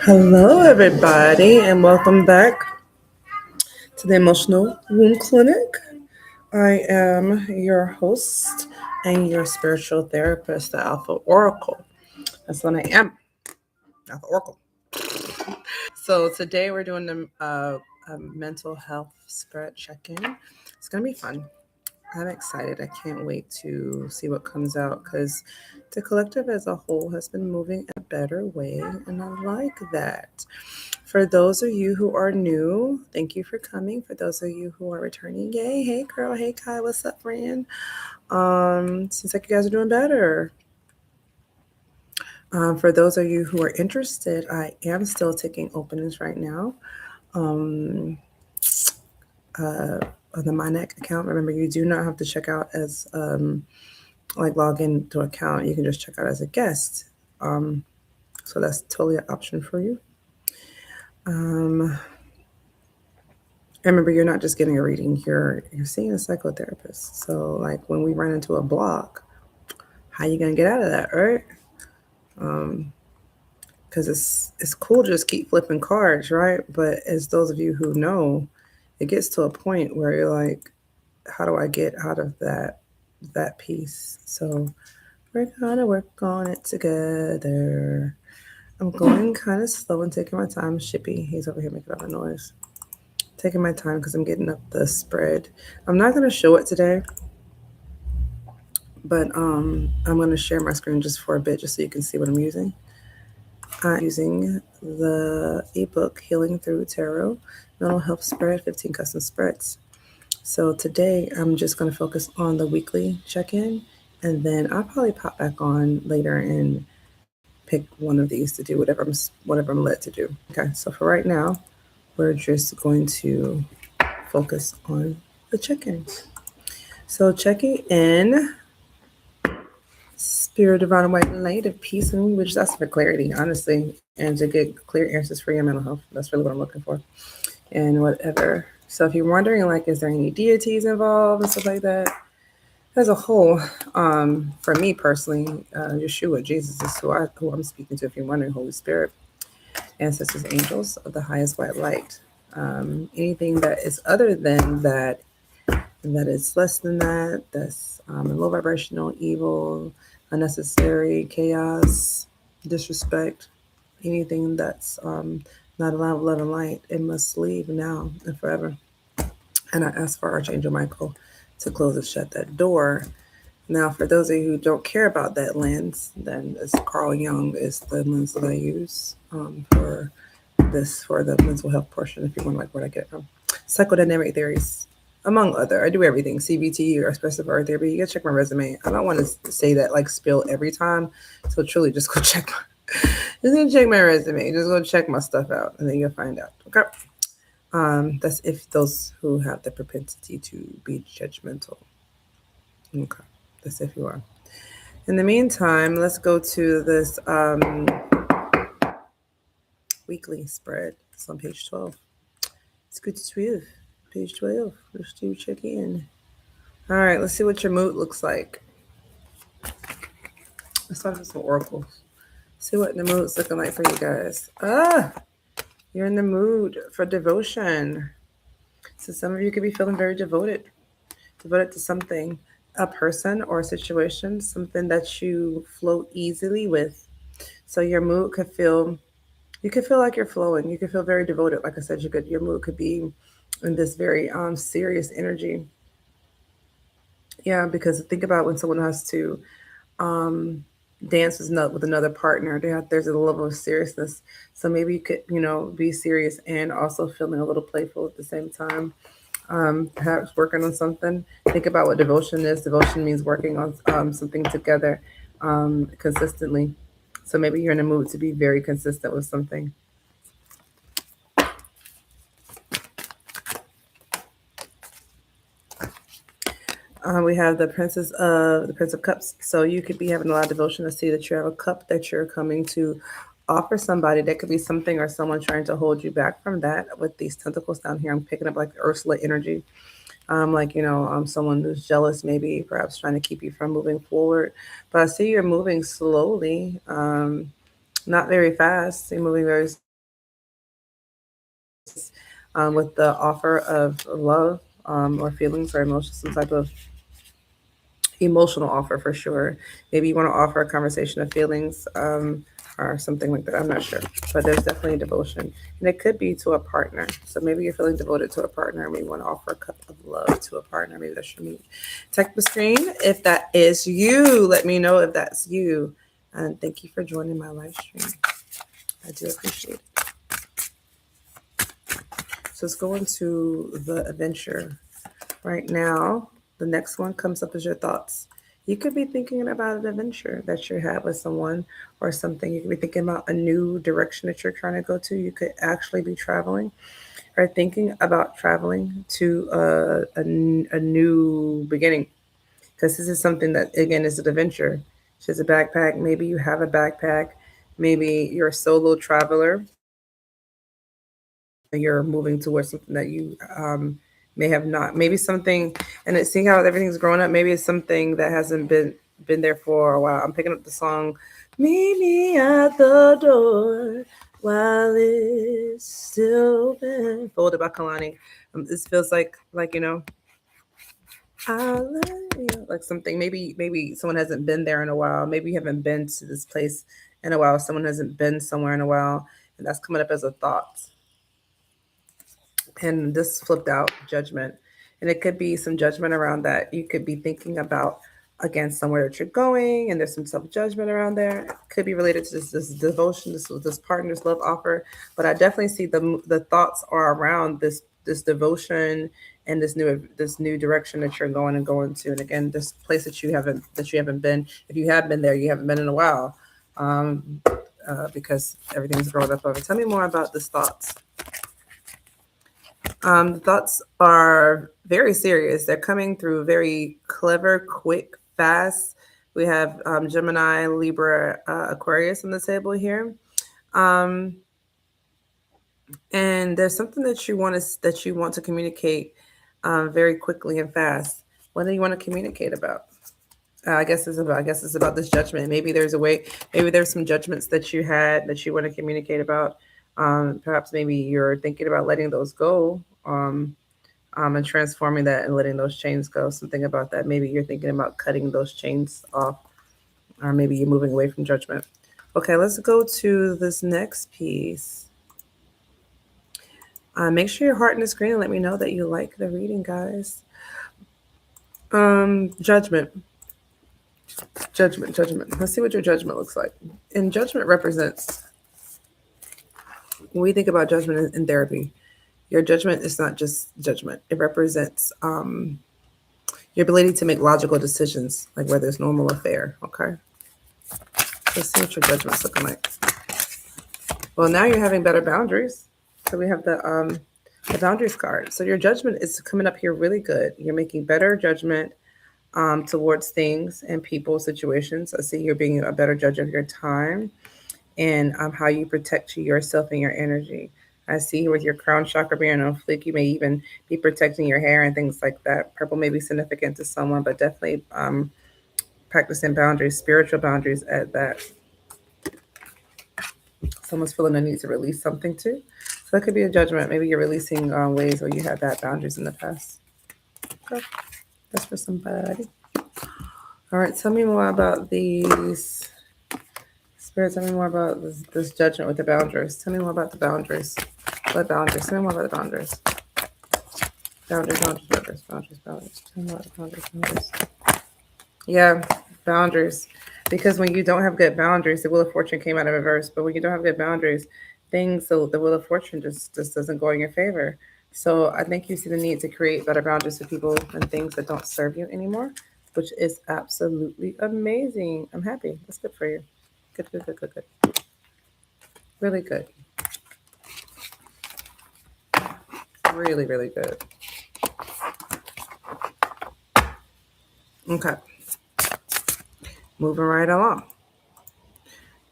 Hello, everybody, and welcome back to the Emotional Womb Clinic. I am your host and your spiritual therapist, the Alpha Oracle. That's what I am, Alpha Oracle. So today we're doing a mental health spread check-in. It's gonna be fun. I'm excited. I can't wait to see what comes out because the collective as a whole has been moving in a better way, and I like that. For those of you who are new, thank you for coming. For those of you who are returning, yay! Hey, girl. Hey, Kai. What's up, friend? Seems like you guys are doing better. For those of you who are interested, I am still taking openings right now. Um, on the MyNeck account. Remember, you do not have to check out as like log into account. You can just check out as a guest. Um, so that's totally an option for you. Um, remember, you're not just getting a reading. You're seeing a psychotherapist. So like when we run into a block, how you gonna get out of that, right? Um, because it's cool to just keep flipping cards, right? But as those of you who know, it gets to a point where you're like, how do I get out of that piece? So we're gonna work on it together. I'm going kind of slow and taking my time. Shippy, he's over here making all the noise. Taking my time because I'm getting up the spread. I'm not gonna show it today, but I'm gonna share my screen just for a bit, just so you can see what I'm using. I'm using the ebook Healing Through Tarot, Mental Health Spread, 15 Custom Spreads. So today I'm just going to focus on the weekly check-in, and then I'll probably pop back on later and pick one of these to do whatever I'm led to do. Okay, so for right now, we're just going to focus on the check-ins. So checking in, Spirit, Divine, White, and Light of Peace, and which that's for clarity, honestly, and to get clear answers for your mental health. That's really what I'm looking for, and whatever. So if you're wondering, like, is there any deities involved and stuff like that? As a whole, for me personally, Yeshua, Jesus is who I'm speaking to. If you're wondering, Holy Spirit, ancestors, angels of the highest white light. Anything that is other than that, that is less than that, that's low vibrational, evil, unnecessary, chaos, disrespect, anything that's not allowed love and light, it must leave now and forever. And I ask for Archangel Michael to close and shut that door. Now, for those of you who don't care about that lens, then it's Carl Jung is the lens that I use for the mental health portion. If you want, like, where I get it from, psychodynamic theories, among other. I do everything CBT or expressive art therapy. You gotta check my resume. I don't want to say that like spill every time. So truly, just go check just go check my resume. Just go check my stuff out, and then you'll find out. Okay. That's if those who have the propensity to be judgmental. Okay, that's if you are. In the meantime, let's go to this weekly spread. It's on page 12. It's good to 12. Page 12. Let's do check in. All right, let's see what your mood looks like. Let's start with some oracles. See what the mood's looking like for you guys. You're in the mood for devotion. So some of you could be feeling very devoted to something, a person or a situation, something that you flow easily with. So you could feel like you're flowing. You could feel very devoted. Like I said, your mood could be in this very serious energy. Yeah, because think about when someone has to um, dance with another partner. There's a level of seriousness. So maybe you could, be serious and also feeling a little playful at the same time. Perhaps working on something. Think about what devotion is. Devotion means working on something together consistently. So maybe you're in a mood to be very consistent with something. We have the Prince of Cups. So you could be having a lot of devotion to see that you have a cup that you're coming to offer somebody. That could be something or someone trying to hold you back from that. With these tentacles down here, I'm picking up like Ursula energy. Like someone who's jealous, maybe perhaps trying to keep you from moving forward. But I see you're moving slowly, not very fast. You're moving very with the offer of love or feelings or emotions, some type of emotional offer for sure. Maybe you want to offer a conversation of feelings or something like that. I'm not sure, but there's definitely devotion, and it could be to a partner. So maybe you're feeling devoted to a partner. Maybe you want to offer a cup of love to a partner. Maybe that's your mood. Check the screen if that is you. Let me know if that's you. And thank you for joining my live stream. I do appreciate it. So let's go into the adventure. Right now, the next one comes up as your thoughts. You could be thinking about an adventure that you have with someone or something. You could be thinking about a new direction that you're trying to go to. You could actually be traveling or thinking about traveling to a new beginning. Because this is something that, again, is an adventure. She's a backpack. Maybe you have a backpack. Maybe you're a solo traveler and you're moving towards something that you may have not. Maybe something, and it, seeing how everything's growing up, maybe it's something that hasn't been there for a while. I'm picking up the song "Meet Me at the Door While It's Still Open," folded by Kalani. This feels like I love you, like something. Maybe someone hasn't been there in a while. Maybe you haven't been to this place in a while. Someone hasn't been somewhere in a while, and that's coming up as a thought. And this flipped out judgment, and it could be some judgment around that. You could be thinking about, again, somewhere that you're going, and there's some self-judgment around there. It could be related to this devotion, this partner's love offer. But I definitely see the thoughts are around this devotion and this new direction that you're going to. And again, this place that you haven't been. If you have been there, you haven't been in a while, um, because everything's grown up over. Tell me more about this thoughts. The thoughts are very serious. They're coming through very clever, quick, fast. We have Gemini, Libra, Aquarius on the table here. Um, and there's something that you want to communicate very quickly and fast. What do you want to communicate about? I guess it's about this judgment. Maybe there's a way. Maybe there's some judgments that you had that you want to communicate about. Perhaps maybe you're thinking about letting those go. And transforming that and letting those chains go. Something about that. Maybe you're thinking about cutting those chains off, or maybe you're moving away from judgment. Okay, let's go to this next piece. Make sure your heart in the screen and let me know that you like the reading, guys. Judgment, judgment. Let's see what your judgment looks like. And judgment represents, when we think about judgment in therapy, your judgment is not just judgment. It represents your ability to make logical decisions, like whether it's normal or fair. Okay. Let's see what your judgment's looking like. Well, now you're having better boundaries. So we have the boundaries card. So your judgment is coming up here really good. You're making better judgment towards things and people, situations. I see you're being a better judge of your time and how you protect yourself and your energy. I see with your crown chakra being on fleek, you may even be protecting your hair and things like that. Purple may be significant to someone, but definitely practicing boundaries, spiritual boundaries at that. Someone's feeling a need to release something too. So that could be a judgment. Maybe you're releasing ways where you had bad boundaries in the past. Okay. That's for somebody. All right, tell me more about these. Spirit, tell me more about this judgment with the boundaries. Tell me more about the boundaries. What boundaries? Tell me more about the boundaries. Boundaries. Tell me more about the boundaries. Yeah, boundaries. Because when you don't have good boundaries, the Wheel of Fortune came out of reverse. But when you don't have good boundaries, the Wheel of Fortune just doesn't go in your favor. So I think you see the need to create better boundaries for people and things that don't serve you anymore, which is absolutely amazing. I'm happy. That's good for you. Good. Really good. Really, really good. Okay. Moving right along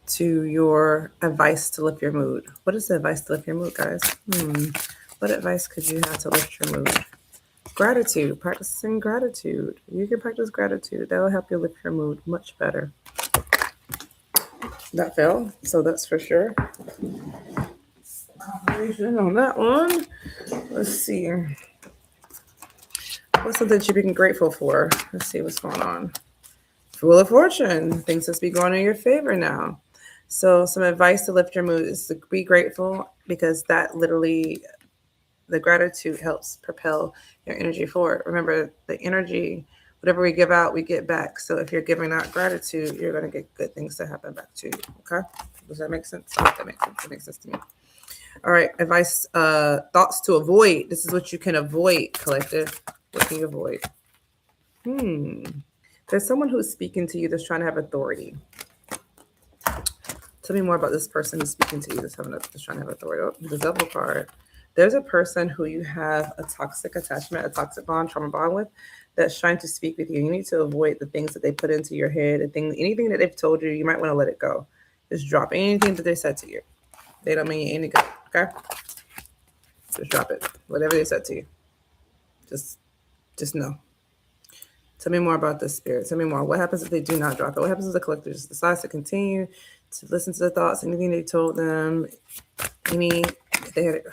to your advice to lift your mood. What is the advice to lift your mood, guys? What advice could you have to lift your mood? Gratitude. Practicing gratitude. You can practice gratitude. That will help you lift your mood much better. That fell, so that's for sure. confirmation on that one. Let's see. What's something that you're being grateful for? Let's see what's going on. Wheel of Fortune. Things must be going in your favor now. So, some advice to lift your mood is to be grateful because that literally, the gratitude helps propel your energy forward. Remember, the energy, whatever we give out, we get back. So, if you're giving out gratitude, you're going to get good things to happen back to you. Okay? Does that make sense? That makes sense. That makes sense to me. All right. Advice, thoughts to avoid. This is what you can avoid, collective. What can you avoid? There's someone who's speaking to you that's trying to have authority. Tell me more about this person who's speaking to you that's trying to have authority. Oh, the double card. There's a person who you have a toxic attachment, a toxic bond, trauma bond with, that's trying to speak with you. You need to avoid the things that they put into your head, anything that they've told you. You might want to let it go. Just drop anything that they said to you. They don't mean you any good. Okay, just drop it. Whatever they said to you, just know. Tell me more about this, spirit. Tell me more. What happens if they do not drop it? What happens if the collector just decides to continue to listen to the thoughts, anything they told them, if they had it?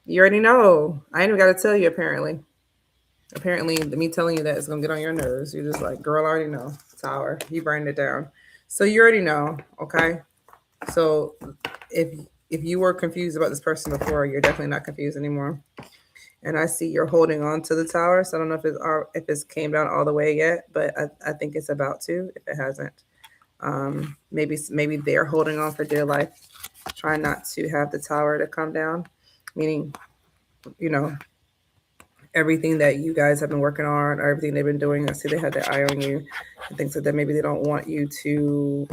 You already know. I ain't even got to tell you, apparently. Apparently, me telling you that is going to get on your nerves. You're just like, girl, I already know. Tower. You burned it down. So you already know, okay? So if you were confused about this person before, you're definitely not confused anymore. And I see you're holding on to the tower. So I don't know if it's came down all the way yet, but I think it's about to, if it hasn't. Maybe they're holding on for dear life, trying not to have the tower to come down, meaning, everything that you guys have been working on or everything they've been doing. I see they had their eye on you and things like that. Maybe they don't want you to,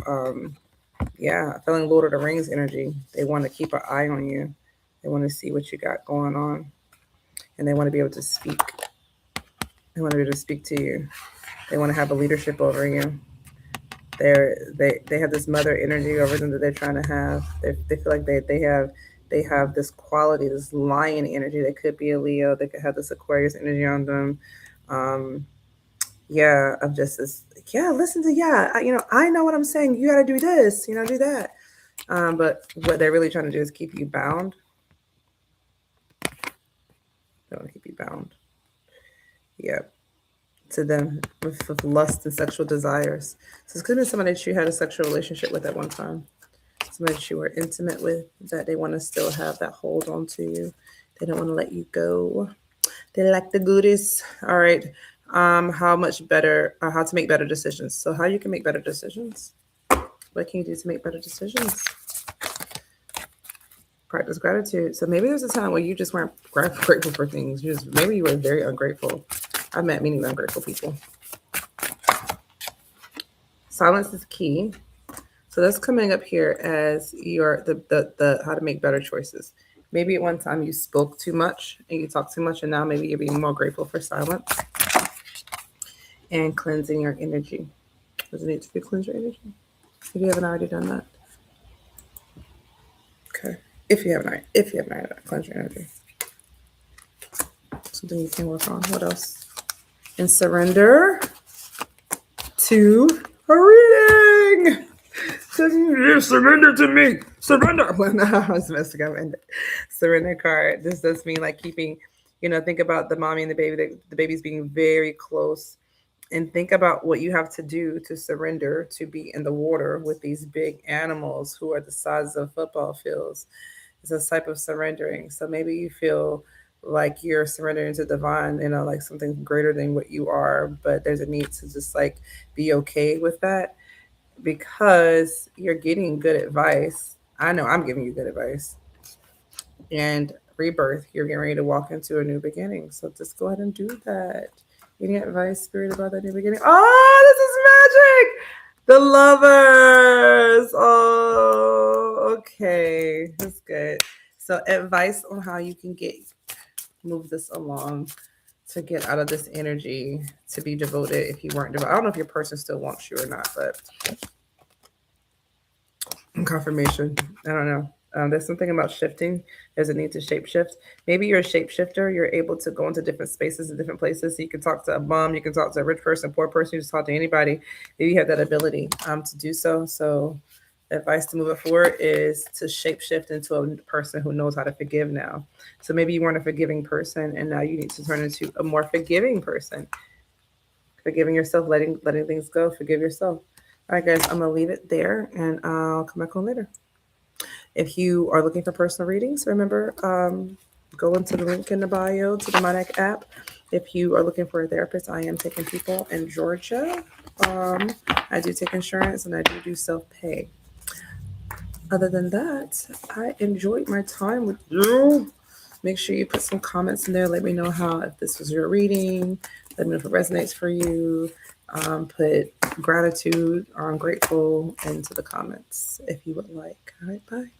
feeling Lord of the Rings energy. They want to keep an eye on you. They want to see what you got going on. And they want to be able to speak. They want to be able to speak to you. They want to have a leadership over you. They have this mother energy over them that they're trying to have. They feel like they have this quality, this lion energy. They could be a Leo. They could have this Aquarius energy on them. Of just this. Listen to I know what I'm saying. You got to do this. Do that. But what they're really trying to do is keep you bound. They want to keep you bound. Yeah. To them with lust and sexual desires. So it's could have been somebody that you had a sexual relationship with at one time. Somebody that you were intimate with, that they want to still have that hold on to you. They don't want to let you go. They like the goodies. All right. How much better, how to make better decisions. So how you can make better decisions. What can you do to make better decisions? Practice gratitude. So maybe there's a time where you just weren't grateful for things. Maybe you were very ungrateful. I've met many ungrateful people. Silence is key. So that's coming up here as the how to make better choices. Maybe at one time you spoke too much and you talked too much, and now maybe you're being more grateful for silence and cleansing your energy. Does it need to be cleanse your energy? If you haven't already done that. Okay. If you haven't already cleanse your energy. Something you can work on. What else? And surrender to a reading. Surrender to me. Surrender. Well, no, I was messing up. Surrender card. This does mean like keeping, think about the mommy and the baby. The baby's being very close. And think about what you have to do to surrender to be in the water with these big animals who are the size of football fields. It's a type of surrendering. So maybe you feel like you're surrendering to divine, like something greater than what you are, but there's a need to just like be okay with that because you're getting good advice. I know I'm giving you good advice. And rebirth, you're getting ready to walk into a new beginning. So just go ahead and do that. Any advice, spirit, about that new beginning? Oh, this is magic! The lovers. Oh, okay. That's good. So advice on how you can move this along to get out of this energy, to be devoted if you weren't devoted. I don't know if your person still wants you or not, but confirmation. I don't know. There's something about shifting. There's a need to shape shift. Maybe you're a shapeshifter. You're able to go into different spaces and different places. So you can talk to a bum. You can talk to a rich person, poor person. You just talk to anybody. Maybe you have that ability to do so. So advice to move it forward is to shapeshift into a person who knows how to forgive now. So maybe you weren't a forgiving person, and now you need to turn into a more forgiving person. Forgiving yourself, letting things go. Forgive yourself. All right, guys, I'm gonna leave it there, and I'll come back on later. If you are looking for personal readings, remember, go into the link in the bio to the MyDeck app. If you are looking for a therapist, I am taking people in Georgia. I do take insurance and I do self-pay. Other than that, I enjoyed my time with you. Make sure you put some comments in there. Let me know how, if this was your reading. Let me know if it resonates for you. Put gratitude or I'm grateful into the comments if you would like. All right, bye.